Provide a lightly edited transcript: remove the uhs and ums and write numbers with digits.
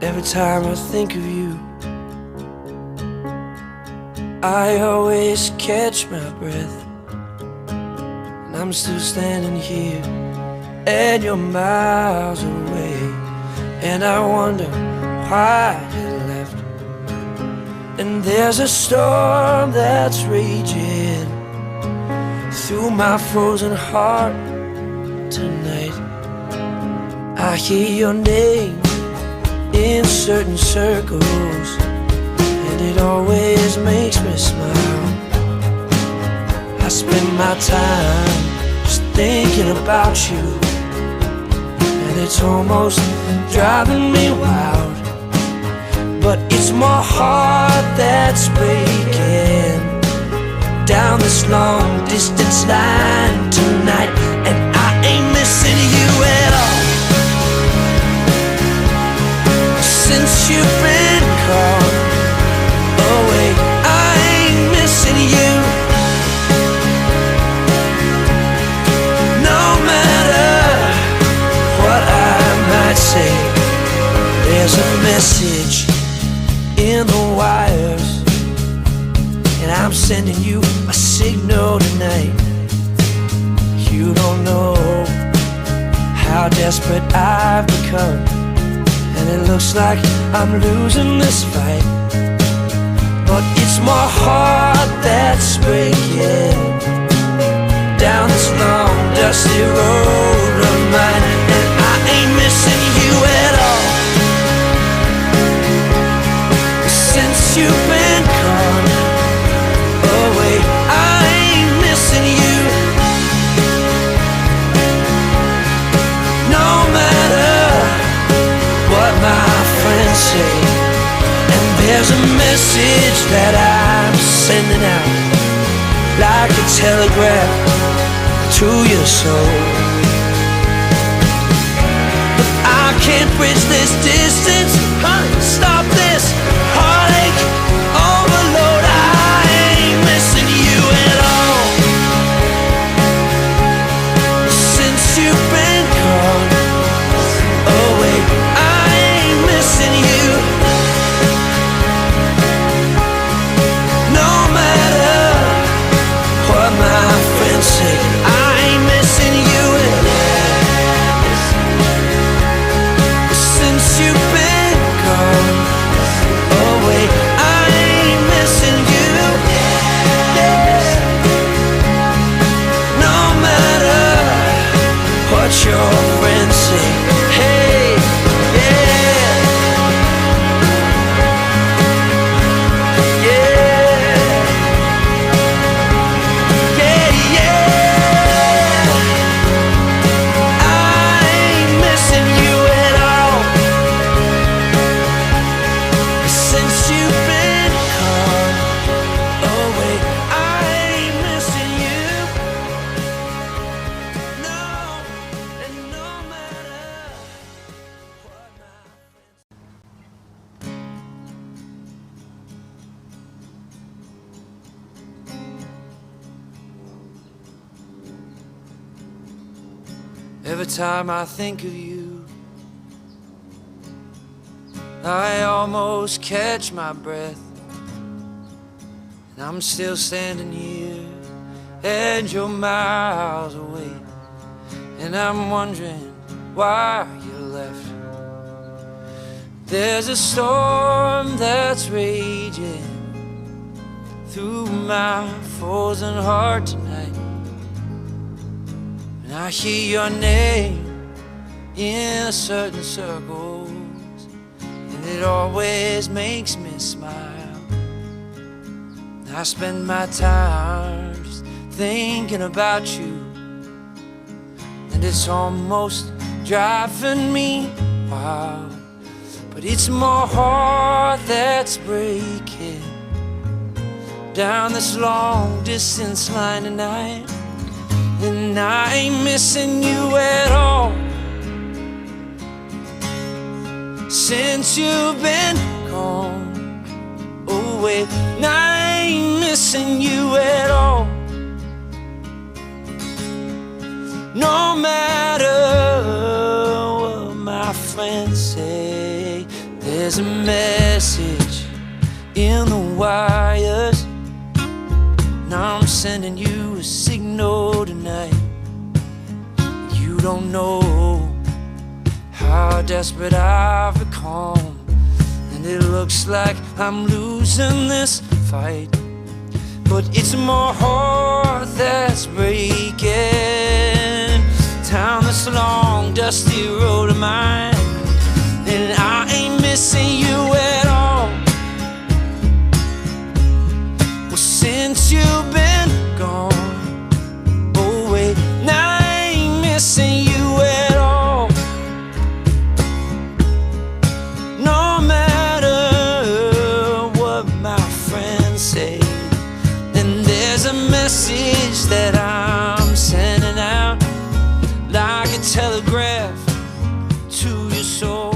Every time I think of you, I always catch my breath. And I'm still standing here, and you're miles away. And I wonder why you left. And there's a storm that's raging through my frozen heart tonight. I hear your name in certain circles, and it always makes me smile. I spend my time just thinking about you, and it's almost driving me wild. But it's my heart that's breaking down this long distance line tonight, and I ain't missing you at all. Since you've been gone away, I ain't missing you. No matter what I might say, there's a message in the wires, and I'm sending you a signal tonight. You don't know how desperate I've become, and it looks like I'm losing this fight. But it's my heart that's breaking down this long dusty road of mine, and I ain't missing you at all. Since you've been gone away, I ain't missing you. No matter what my friends say, and there's a message that I'm sending out like a telegraph to your soul. But I can't bridge this distance, honey, stop this heartache overload. I ain't missing you at all. Since you've been gone away, I ain't missing you. No matter what my friends say, I ain't missing you at all. Since you've been gone away, I ain't missing you. No matter what your friends say. Hey, yeah, yeah, yeah, yeah. I ain't missing you at all. Since you've been gone away, I ain't missing you. No, and no matter what my Every time I think of you, I almost catch my breath. And I'm still standing here, and you're miles away. And I'm wondering why you left. There's a storm that's raging through my frozen heart tonight. And I hear your name in certain circles, and it always makes me smile. I spend my time just thinking about you, and it's almost driving me wild. But it's my heart that's breaking down this long distance line tonight, and I ain't missing you at all. Since you've been gone away, and I ain't missing you at all. No matter what my friends say, There's a message in the wires. Now I'm sending you a signal tonight. You don't know how desperate I've become, and it looks like I'm losing this fight. But it's my heart that's breaking down this long, dusty road of mine. And I ain't missing you at all. Well, since you've been gone, oh wait, now I ain't missing you at all. No matter what my friends say, then there's a message that I'm sending out, like a telegraph to your soul.